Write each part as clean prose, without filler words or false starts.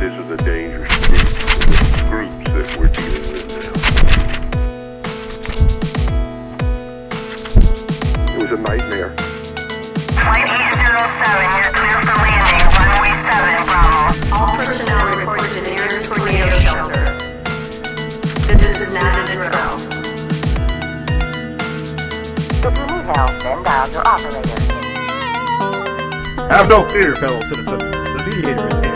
This is a dangerous groups that we're dealing with now. It was a nightmare. Flight 807, you're clear for landing. Runway 7, Bravo. All personnel report to the nearest tornado shelter. This is not a drill. If you need help, then dial your operator. Have no fear, fellow citizens. The Mediator is here.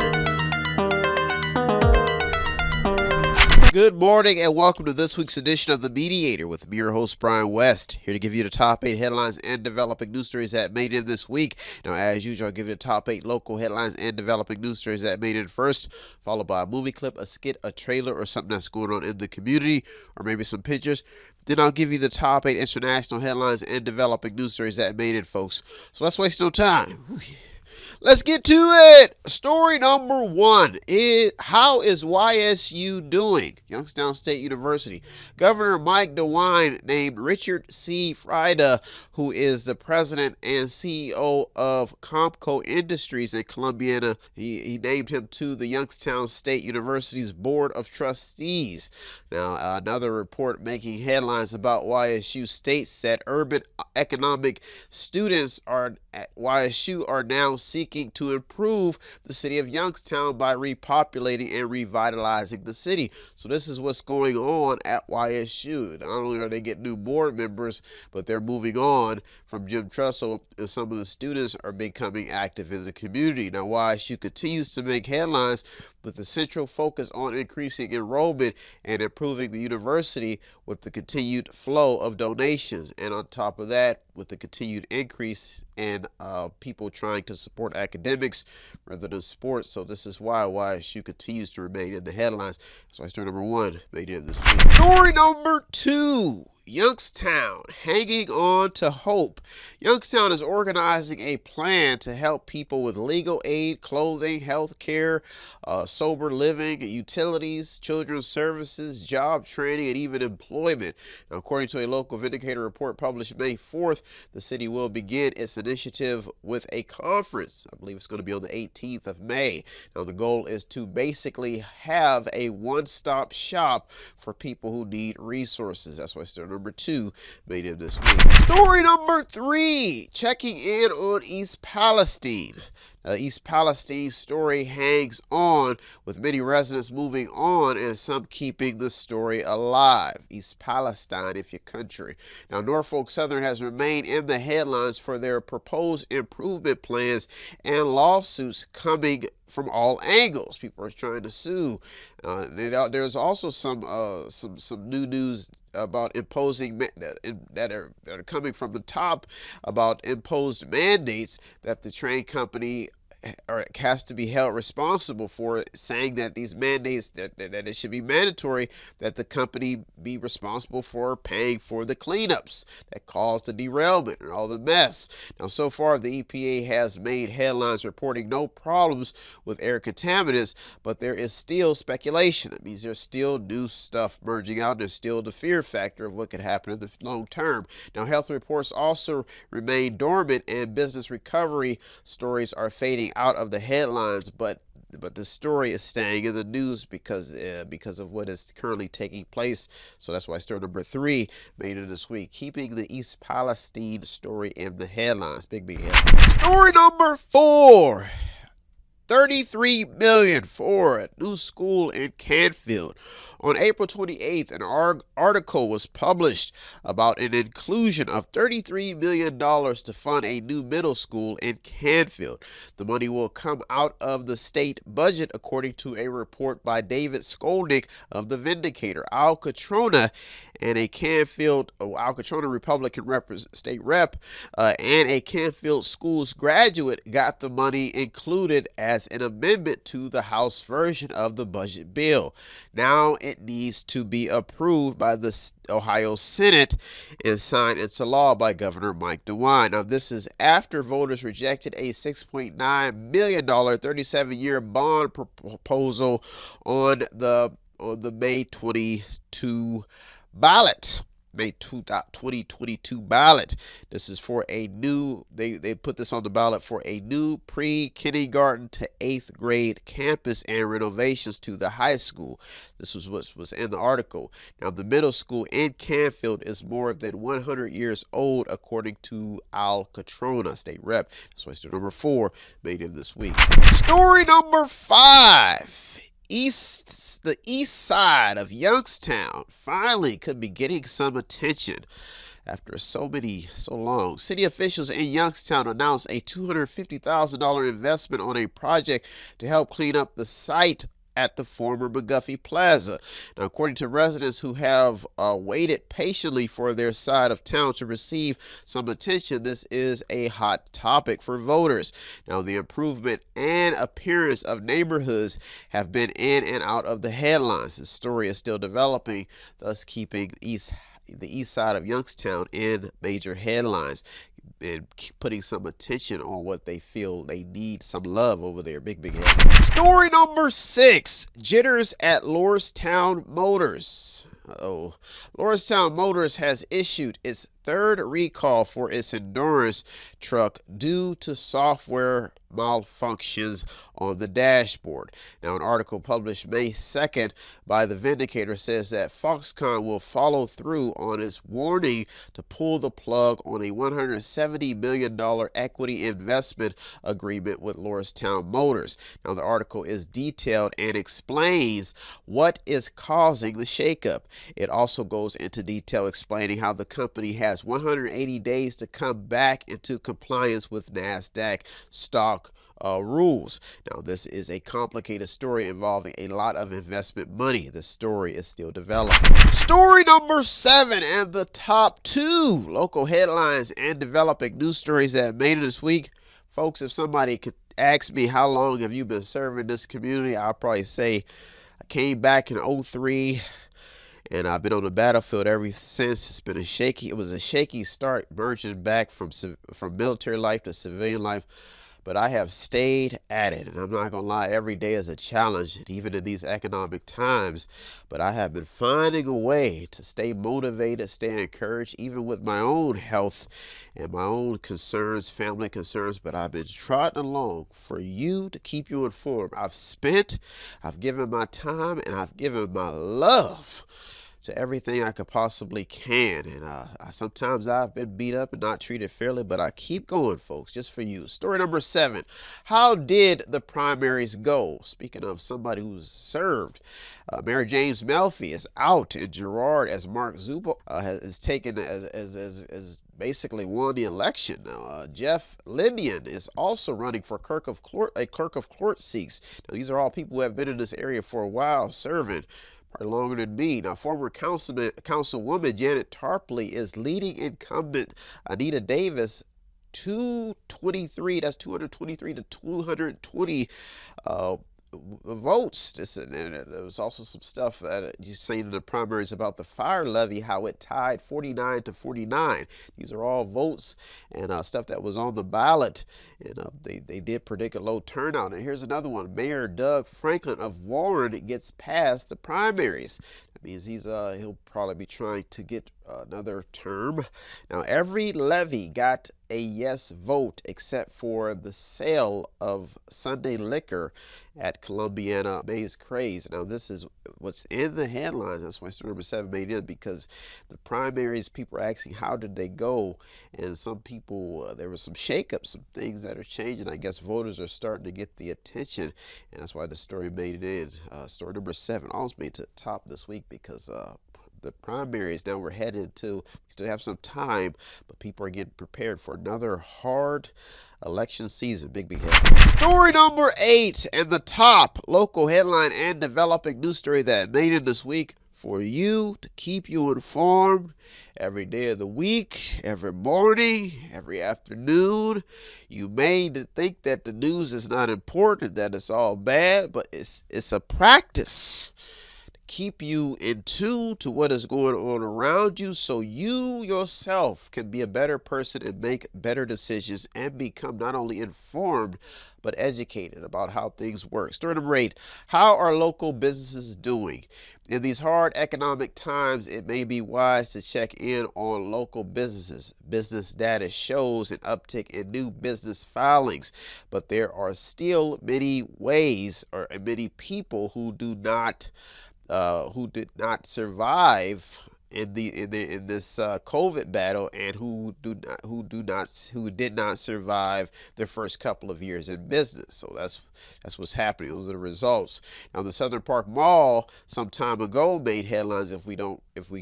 Good morning and welcome to this week's edition of The Mediator with me, your host, Brian West, here to give you the top 8 headlines and developing news stories that made in this week. Now, as usual, I'll give you the top 8 local headlines and developing news stories that made in first, followed by a movie clip, a skit, a trailer, or something that's going on in the community, or maybe some pictures. Then I'll give you the top 8 international headlines and developing news stories that made it, folks. So let's waste no time. Let's get to it. Story number 1 is, how is YSU doing? Youngstown State University. Governor Mike DeWine named Richard C. Frieda, who is the president and CEO of Comco Industries in Columbiana. He named him to the Youngstown State University's Board of Trustees. Now, another report making headlines about YSU states that urban economic students at YSU are now seeking to improve the city of Youngstown by repopulating and revitalizing the city. So this is what's going on at YSU. Not only are they getting new board members, but they're moving on from Jim Trussell, and some of the students are becoming active in the community. Now, YSU continues to make headlines with the central focus on increasing enrollment and improving the university with the continued flow of donations. And on top of that, with the continued increase in people trying to support academics rather than sports. So this is why YSU continues to remain in the headlines. So I story number 1 made it this week. Story number 2. Youngstown hanging on to hope. Youngstown is organizing a plan to help people with legal aid, clothing, health care, sober living, utilities, children's services, job training, and even employment. Now, according to a local Vindicator report published May 4th, the city will begin its initiative with a conference. I believe it's going to be on the 18th of May. Now, the goal is to basically have a one-stop shop for people who need resources. That's why story number 2 made it this week. Story number 3, checking in on East Palestine. East Palestine story hangs on, with many residents moving on and some keeping the story alive. East Palestine, if your country. Now, Norfolk Southern has remained in the headlines for their proposed improvement plans and lawsuits coming from all angles. People are trying to sue. There's also some new news about imposing that are coming from the top about imposed mandates that the train company has to be held responsible for, saying that these mandates that it should be mandatory that the company be responsible for paying for the cleanups that caused the derailment and all the mess. Now, so far the EPA has made headlines reporting no problems with air contaminants, but there is still speculation. That means there's still new stuff merging out. There's still the fear factor of what could happen in the long term. Now, health reports also remain dormant and business recovery stories are fading out of the headlines, but the story is staying in the news because of what is currently taking place. So that's why story number 3 made it this week, keeping the East Palestine story in the headlines. Big headlines. Story number 4. $33 million for a new school in Canfield. On April 28th, an article was published about an inclusion of $33 million to fund a new middle school in Canfield. The money will come out of the state budget, according to a report by David Skolnick of the Vindicator. Al Catrona and a Canfield, Al Catrona Republican state rep, and a Canfield Schools graduate got the money included as an amendment to the House version of the budget bill. Now it needs to be approved by the Ohio Senate and signed into law by Governor Mike DeWine. Now, this is after voters rejected a $6.9 million 37-year bond proposal on the May 22 ballot. May 2022 ballot. This is for a new, they put this on the ballot for a new pre-kindergarten to 8th grade campus and renovations to the high school. This was what was in the article. Now, the middle school in Canfield is more than 100 years old, according to Al Catrona, state rep. That's why story number 4 made in this week. Story number 5. The east side of Youngstown finally could be getting some attention after so long. City officials in Youngstown announced a $250,000 investment on a project to help clean up the site at the former McGuffey Plaza. Now, according to residents who have waited patiently for their side of town to receive some attention, this is a hot topic for voters. Now, the improvement and appearance of neighborhoods have been in and out of the headlines. The story is still developing, thus keeping the east side of Youngstown in major headlines and putting some attention on what they feel they need some love over there. Big head. Story number 6. Jitters at Lordstown Motors. Lordstown Motors has issued its third recall for its endurance truck due to software malfunctions on the dashboard. Now, an article published May 2nd by the Vindicator says that Foxconn will follow through on its warning to pull the plug on a $170 million equity investment agreement with Lordstown Motors. Now, the article is detailed and explains what is causing the shakeup. It also goes into detail explaining how the company has 180 days to come back into compliance with NASDAQ stock rules. Now, this is a complicated story involving a lot of investment money. The story is still developing. Story number 7 and the top 2 local headlines and developing news stories that made it this week. Folks, if somebody could ask me how long have you been serving this community, I'll probably say I came back in 03. And I've been on the battlefield ever since. It was a shaky start merging back from military life to civilian life. But I have stayed at it. And I'm not going to lie, every day is a challenge, even in these economic times. But I have been finding a way to stay motivated, stay encouraged, even with my own health and my own concerns, family concerns. But I've been trotting along for you to keep you informed. I've given my time, and I've given my love to everything I could possibly can. And sometimes I've been beat up and not treated fairly, but I keep going, folks, just for you. Story number 7. How did the primaries go? Speaking of somebody who's served, Mayor James Melfi is out in Girard as Mark Zubo has taken as basically won the election. Now, Jeff Libyan is also running for clerk of court seats. Now, these are all people who have been in this area for a while, serving probably longer than me. Now, former Councilwoman Janet Tarpley is leading incumbent Anita Davis 223. That's 223 to 220 votes. There was also some stuff that you saying in the primaries about the fire levy, how it tied 49 to 49. These are all votes and stuff that was on the ballot, and they did predict a low turnout. And here's another one. Mayor Doug Franklin of Warren gets past the primaries. That means he'll probably be trying to get another term. Now, every levy got a yes vote except for the sale of Sunday liquor at Columbiana Maze Craze. Now, this is what's in the headlines. That's why story number 7 made it, because the primaries, people are asking how did they go, and some people, there was some shakeups, some things that are changing. I guess voters are starting to get the attention, and that's why the story made it in. Story number 7 almost made it to the top this week because the primaries, now we're headed to, we still have some time, but people are getting prepared for another hard election season. Big head. Story number 8 and the top local headline and developing news story that made it this week for you to keep you informed every day of the week, every morning, every afternoon. You may think that the news is not important, that it's all bad, but it's a practice. keep you in tune to what is going on around you so you yourself can be a better person and make better decisions and become not only informed but educated about how things work. Story number 8, how are local businesses doing? In these hard economic times, it may be wise to check in on local businesses. Business data shows an uptick in new business filings, but there are still many ways or many people who did not survive in this COVID battle, and who did not survive their first couple of years in business. So that's what's happening. Those are the results. Now, the Southern Park Mall some time ago made headlines, if we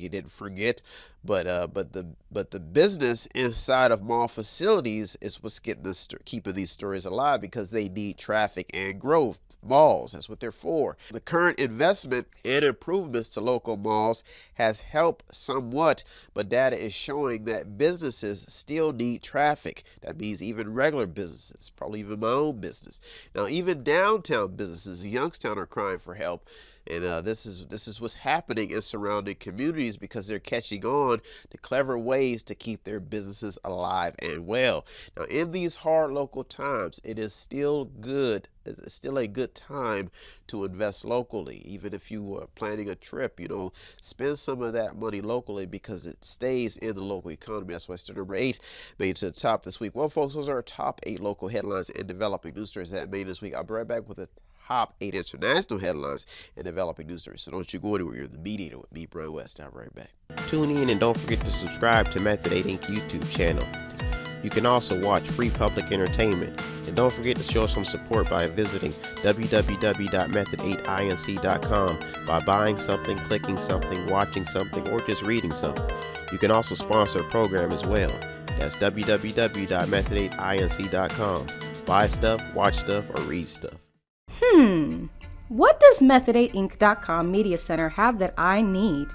didn't forget. But the business inside of mall facilities is what's keeping these stories alive, because they need traffic and growth. Malls, that's what they're for. The current investment and improvements to local malls has helped somewhat, but data is showing that businesses still need traffic. That means even regular businesses, probably even my own business. Now, even downtown businesses in Youngstown are crying for help. And this is what's happening in surrounding communities, because they're catching on to clever ways to keep their businesses alive and well. Now, in these hard local times, it is still good. It's still a good time to invest locally. Even if you are planning a trip, spend some of that money locally, because it stays in the local economy. That's why story number 8 made it to the top this week. Well, folks, those are our top 8 local headlines and developing news stories that made this week. I'll be right back with the top 8 international headlines and developing news stories. So don't you go anywhere. You're the Mediator with me, Brian West. I'll be right back. Tune in and don't forget to subscribe to Method 8 Inc. YouTube channel. You can also watch free public entertainment. And don't forget to show some support by visiting www.method8inc.com by buying something, clicking something, watching something, or just reading something. You can also sponsor a program as well. That's www.method8inc.com. Buy stuff, watch stuff, or read stuff. What does Method8Inc.com Media Center have that I need?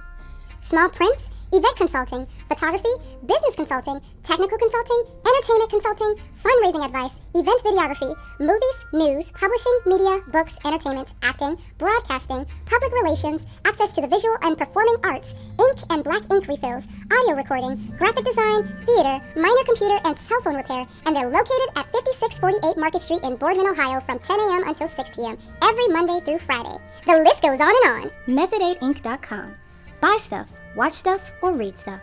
Small prints, event consulting, photography, business consulting, technical consulting, entertainment consulting, fundraising advice, event videography, movies, news, publishing, media, books, entertainment, acting, broadcasting, public relations, access to the visual and performing arts, ink and black ink refills, audio recording, graphic design, theater, minor computer and cell phone repair, and they're located at 5648 Market Street in Boardman, Ohio from 10 a.m. until 6 p.m. every Monday through Friday. The list goes on and on. Method8inc.com. Buy stuff, watch stuff, or read stuff.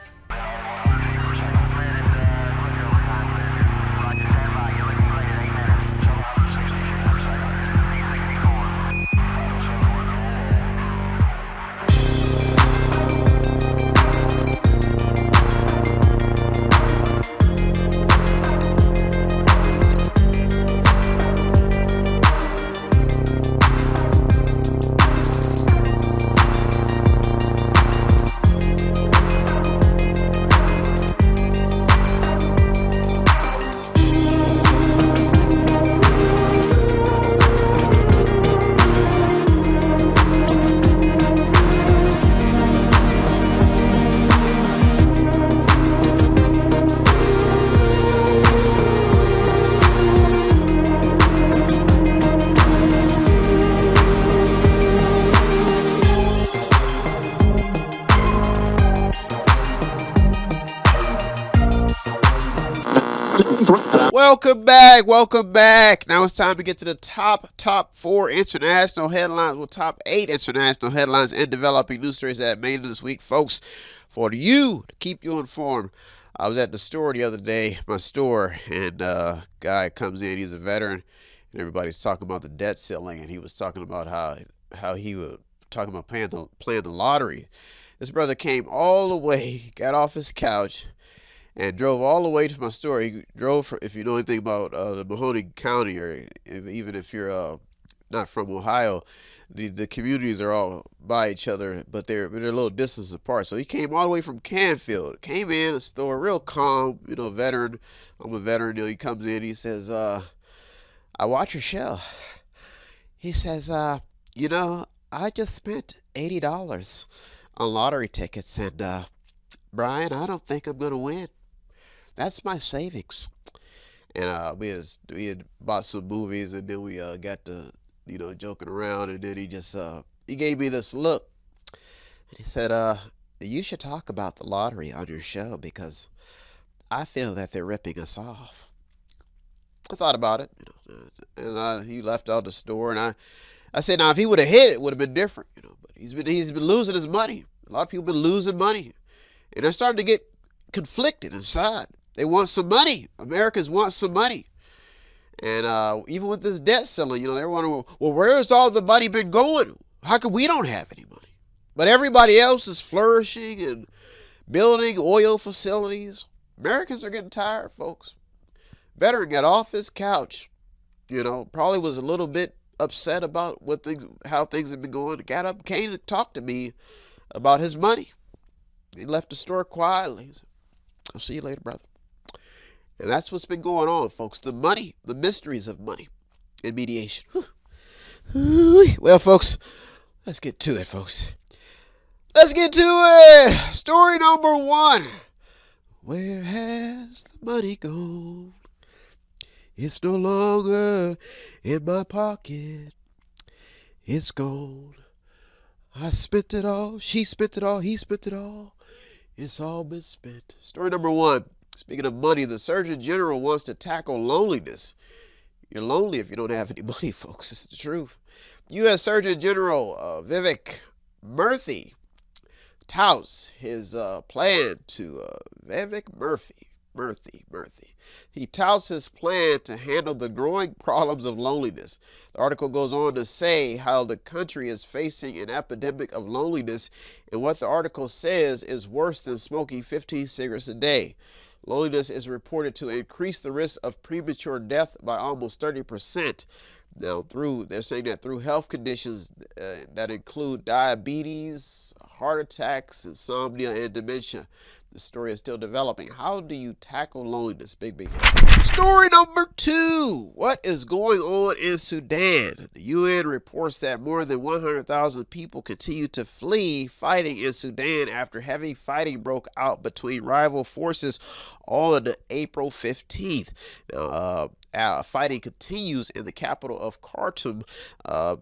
Welcome back. Now it's time to get to the top 4 international headlines, well, top 8 international headlines and developing news stories that made it this week, folks, for you, to keep you informed. I was at the store the other day, my store, and a guy comes in, he's a veteran, and everybody's talking about the debt ceiling, and he was talking about how he was talking about playing the lottery. This brother came all the way, got off his couch, and drove all the way to my store. He drove, if you know anything about the Mahoning County, or even if you're not from Ohio, the communities are all by each other, but they're a little distance apart. So he came all the way from Canfield, came in the store real calm, veteran. I'm a veteran. He comes in, he says, I watch your show. He says, I just spent $80 on lottery tickets, and Brian, I don't think I'm going to win. That's my savings. And we had bought some movies, and then we got to joking around, and then he gave me this look, And he said, you should talk about the lottery on your show because I feel that they're ripping us off. I thought about it, and he left out the store, and I said, now if he would have hit it would have been different, but he's been losing his money. A lot of people have been losing money, and they're starting to get conflicted inside. They want some money. Americans want some money. And even with this debt ceiling, they're wondering, well, where's all the money been going? How come we don't have any money? But everybody else is flourishing and building oil facilities. Americans are getting tired, folks. Veteran got off his couch, probably was a little bit upset about how things have been going. Got up, came to talk to me about his money. He left the store quietly. He said, I'll see you later, brother. And that's what's been going on, folks. The money, the mysteries of money in mediation. Well, folks, let's get to it, folks. Let's get to it. Story number 1. Where has the money gone? It's no longer in my pocket. It's gone. I spent it all. She spent it all. He spent it all. It's all been spent. Story number 1. Speaking of money, the Surgeon General wants to tackle loneliness. You're lonely if you don't have any money, folks. It's the truth. U.S. Surgeon General Vivek Murthy touts his plan to He touts his plan to handle the growing problems of loneliness. The article goes on to say how the country is facing an epidemic of loneliness, and what the article says is worse than smoking 15 cigarettes a day. Loneliness is reported to increase the risk of premature death by almost 30%. Now, they're saying that through health conditions that include diabetes, heart attacks, insomnia, and dementia. The story is still developing. How do you tackle loneliness? Big. Story number 2. What is going on in Sudan? The UN reports that more than 100,000 people continue to flee fighting in Sudan after heavy fighting broke out between rival forces on April 15th. Now, fighting continues in the capital of Khartoum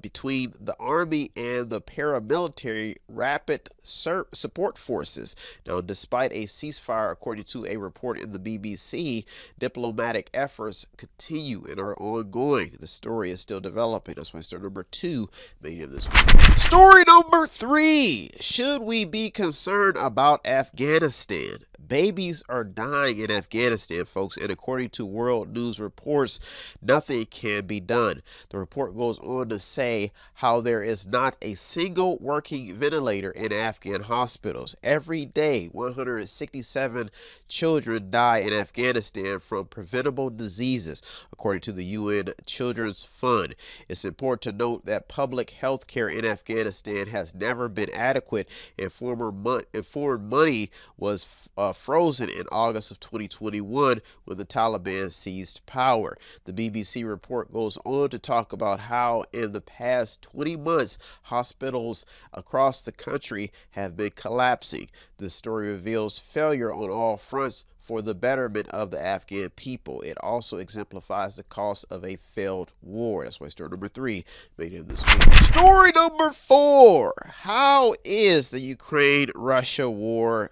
between the army and the paramilitary rapid support forces. Now, despite a ceasefire, according to a report in the BBC, diplomatic efforts continue and are ongoing. The story is still developing. That's why story number 2 made it this week. Story number 3. Should we be concerned about Afghanistan? Babies are dying in Afghanistan, folks, and according to World News reports, nothing can be done. The report goes on to say how there is not a single working ventilator in Afghan hospitals. Every day, 167 children die in Afghanistan from preventable diseases, according to the UN Children's Fund. It's important to note that public health care in Afghanistan has never been adequate, and foreign money was frozen in August of 2021 when the Taliban seized power. The BBC report goes on to talk about how in the past 20 months, hospitals across the country have been collapsing. The story reveals failure on all fronts for the betterment of the Afghan people. It also exemplifies the cost of a failed war. That's why story number 3 made it this week. Story number 4. How is the Ukraine-Russia war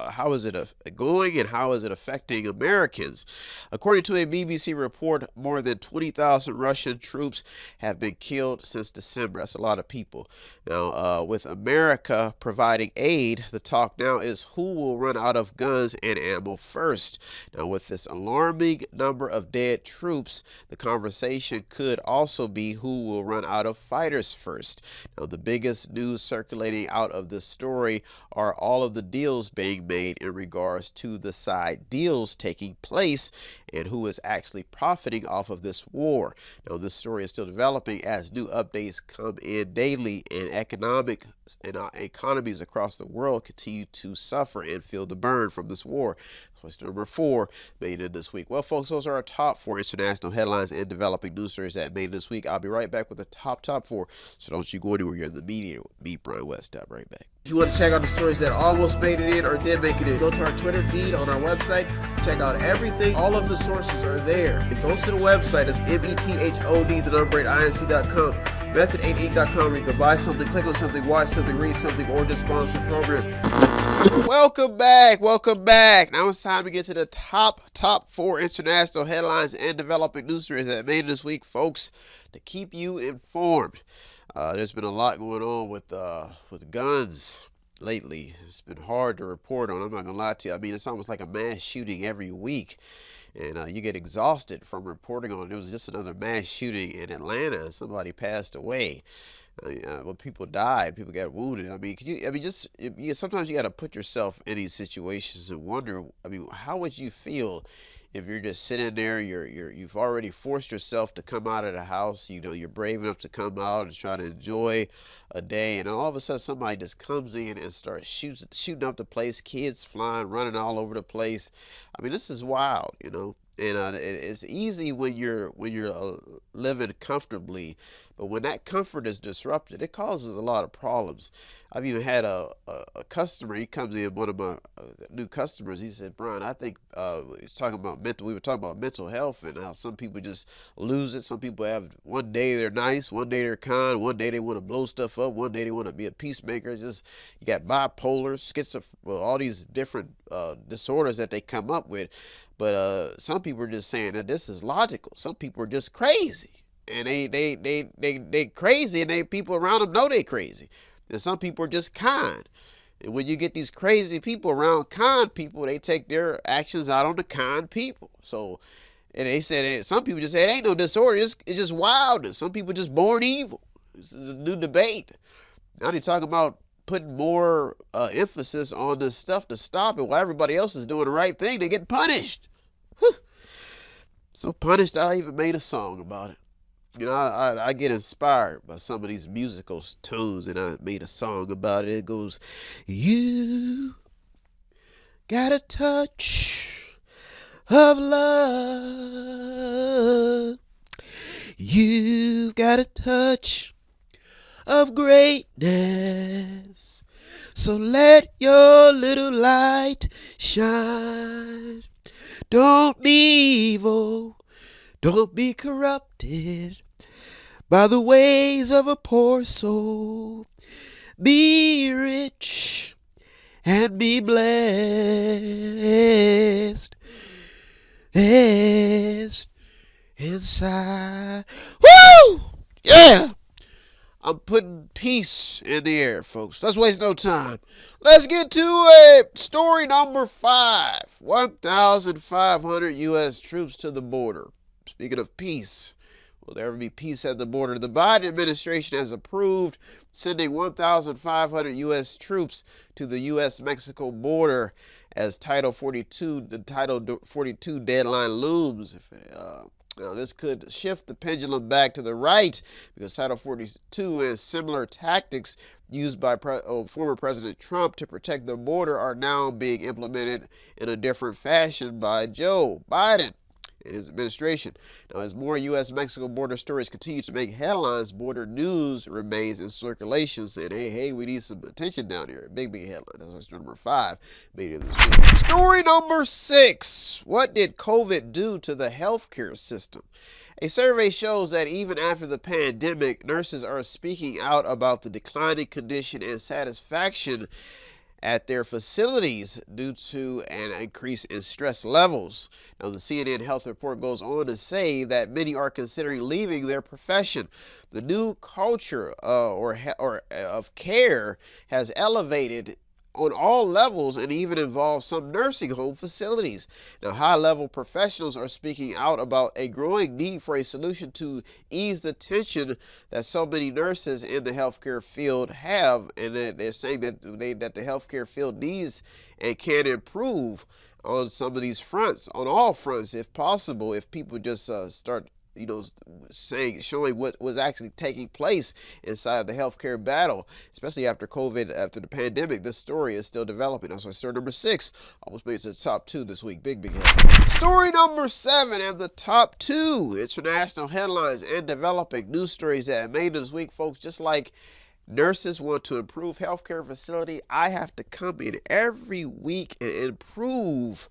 how is it going and how is it affecting Americans? According to a BBC report, more than 20,000 Russian troops have been killed since December. That's a lot of people. Now, with America providing aid, the talk now is who will run out of guns and ammo first. Now, with this alarming number of dead troops, the conversation could also be who will run out of fighters first. Now, the biggest news circulating out of this story are all of the deals being made in regards to the side deals taking place and who is actually profiting off of this war. Now, this story is still developing as new updates come in daily, and economies across the world continue to suffer and feel the burn from this war. So number 4 made it this week. Well, folks, those are our top 4 international headlines and developing news stories that made it this week. I'll be right back with the top 4. So don't you go anywhere. You're in the Mediator with me, Brian West. I'll be right back. If you want to check out the stories that almost made it in or did make it in, go to our Twitter feed on our website. Check out everything. All of the sources are there. And go to the website. It's method, the number 8, inc.com. Method8inc.com where you can buy something, click on something, watch something, read something, or just sponsor a program. Welcome back. Now it's time to get to the top 4 international headlines and developing news stories that made it this week, folks, to keep you informed. There's been a lot going on with guns lately. It's been hard to report on. I'm not gonna lie to you. I mean, it's almost like a mass shooting every week, and you get exhausted from reporting on it. There was just another mass shooting in Atlanta. Somebody passed away. Well, people died. People got wounded. I mean, sometimes you got to put yourself in these situations and wonder. I mean, how would you feel if you're just sitting there? You've already forced yourself to come out of the house. You know, you're brave enough to come out and try to enjoy a day, and all of a sudden somebody just comes in and starts shooting up the place. Kids flying, running all over the place. I mean, this is wild, you know. And it's easy when you're living comfortably, but when that comfort is disrupted, it causes a lot of problems. I've even had a customer. He comes in, one of my new customers. He said, "Brian, I think we were talking about mental health and how some people just lose it. Some people have one day they're nice, one day they're kind, one day they want to blow stuff up, one day they want to be a peacemaker. Just you got bipolar, schizophrenia, all these different disorders that they come up with." But some people are just saying that this is logical. Some people are just crazy, and they crazy, and people around them know they crazy. And some people are just kind. And when you get these crazy people around kind people, they take their actions out on the kind people. So, and they said some people just say it ain't no disorder. It's just wildness. Some people just born evil. This is a new debate. Now they're talking about putting more emphasis on this stuff to stop it while everybody else is doing the right thing. They get punished. Whew. So punished, I even made a song about it. You know, I get inspired by some of these musical tunes, and I made a song about it. It goes, "You got a touch of love. You've got a touch of greatness. So let your little light shine. Don't be evil. Don't be corrupted by the ways of a poor soul. Be rich and be blessed. Inside." Woo! Yeah! I'm putting peace in the air, folks. Let's waste no time. Let's get to story number 5. 1,500 U.S. troops to the border. Speaking of peace, will there ever be peace at the border? The Biden administration has approved sending 1,500 U.S. troops to the U.S.-Mexico border as the Title 42 deadline looms. Now, this could shift the pendulum back to the right because Title 42 and similar tactics used by former President Trump to protect the border are now being implemented in a different fashion by Joe Biden and his administration. Now, as more U.S.-Mexico border stories continue to make headlines, border news remains in circulation saying, hey, we need some attention down here. Big headline. That's story number 5. Made it this week. Story number 6. What did COVID do to the healthcare system? A survey shows that even after the pandemic, nurses are speaking out about the declining condition and satisfaction at their facilities due to an increase in stress levels. Now, the CNN Health Report goes on to say that many are considering leaving their profession. The new culture of care has elevated on all levels and even involves some nursing home facilities. Now, high-level professionals are speaking out about a growing need for a solution to ease the tension that so many nurses in the healthcare field have, and they're saying that the healthcare field needs and can improve on some of these fronts, on all fronts, if possible, if people just start showing what was actually taking place inside the healthcare battle, especially after COVID, after the pandemic. This story is still developing. That's why story number 6 almost made it to the top 2 this week. Big head. Story number 7 and the top 2 international headlines and developing news stories that made it this week, folks. Just like nurses want to improve healthcare facility, I have to come in every week and improve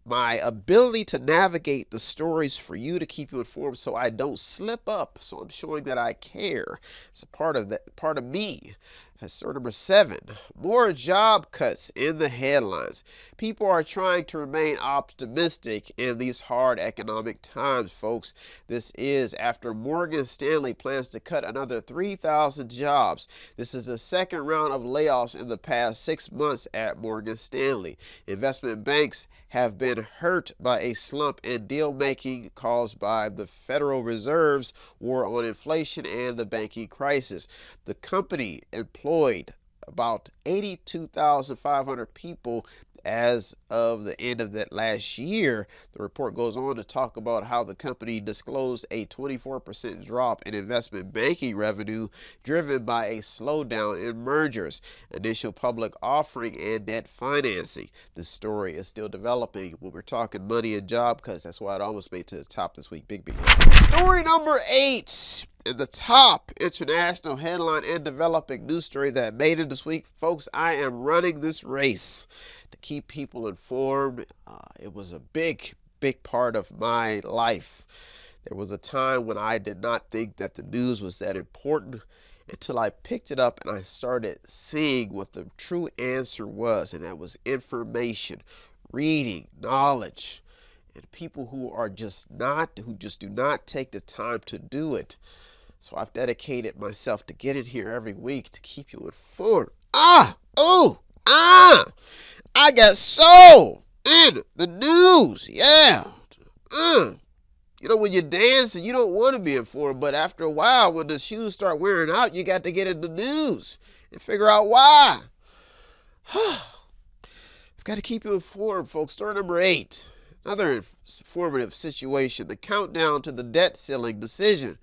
my ability to navigate the stories for you to keep you informed so I don't slip up. So I'm showing that I care. It's a part of me. That's story number 7. More job cuts in the headlines. People are trying to remain optimistic in these hard economic times, folks. This is after Morgan Stanley plans to cut another 3,000 jobs. This is the second round of layoffs in the past 6 months at Morgan Stanley. Investment banks have been hurt by a slump in deal making caused by the Federal Reserve's war on inflation and the banking crisis. The company employed about 82,500 people as of the end of that last year. The report goes on to talk about how the company disclosed a 24% drop in investment banking revenue driven by a slowdown in mergers, initial public offering, and debt financing. The story is still developing when we're talking money and job cuts. That's why it almost made to the top this week. Big B. Story number 8. In the top international headline and developing news story that made it this week, folks, I am running this race to keep people informed. It was a big part of my life. There was a time when I did not think that the news was that important until I picked it up and I started seeing what the true answer was, and that was information, reading, knowledge, and people who just do not take the time to do it. So I've dedicated myself to get in here every week to keep you informed. I got so in the news. Yeah. You know, when you're dancing, you don't want to be informed, but after a while, when the shoes start wearing out, you got to get in the news and figure out why. I've got to keep you informed, folks. Story number 8. Another informative situation, the countdown to the debt ceiling decision.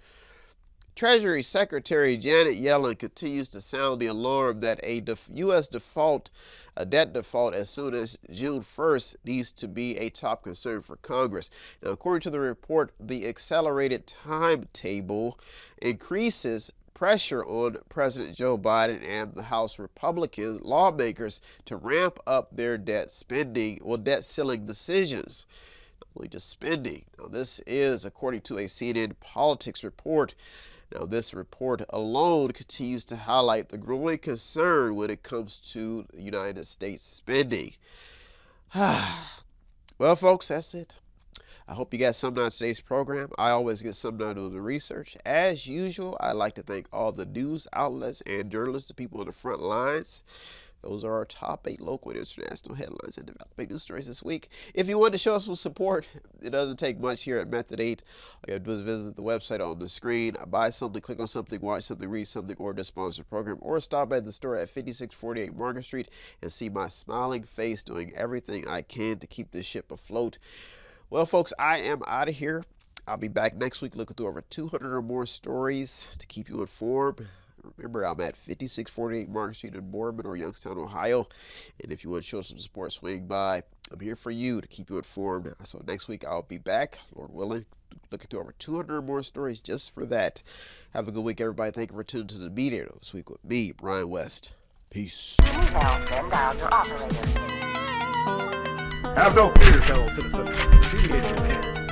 Treasury Secretary Janet Yellen continues to sound the alarm that a U.S. debt default as soon as June 1st needs to be a top concern for Congress. Now, according to the report, the accelerated timetable increases pressure on President Joe Biden and the House Republican lawmakers to ramp up their debt ceiling decisions. Not only just spending. Now, this is according to a CNN Politics report. Now, this report alone continues to highlight the growing concern when it comes to the United States spending. Well, folks, that's it. I hope you got something out of today's program. I always get something out of the research. As usual, I'd like to thank all the news outlets and journalists, the people on the front lines. Those are our top 8 local and international headlines and developing news stories this week. If you want to show us some support, it doesn't take much here at Method 8. All you have to do is visit the website on the screen, buy something, click on something, watch something, read something, or just sponsor the program, or stop at the store at 5648 Market Street and see my smiling face doing everything I can to keep this ship afloat. Well, folks, I am out of here. I'll be back next week looking through over 200 or more stories to keep you informed. Remember, I'm at 5648 Market Street in Boardman or Youngstown, Ohio. And if you want to show some support, swing by. I'm here for you to keep you informed. So next week, I'll be back, Lord willing, looking through over 200 or more stories just for that. Have a good week, everybody. Thank you for tuning to the Mediator this week with me, Brian West. Peace. Have no fear, fellow citizens. The Mediator is here.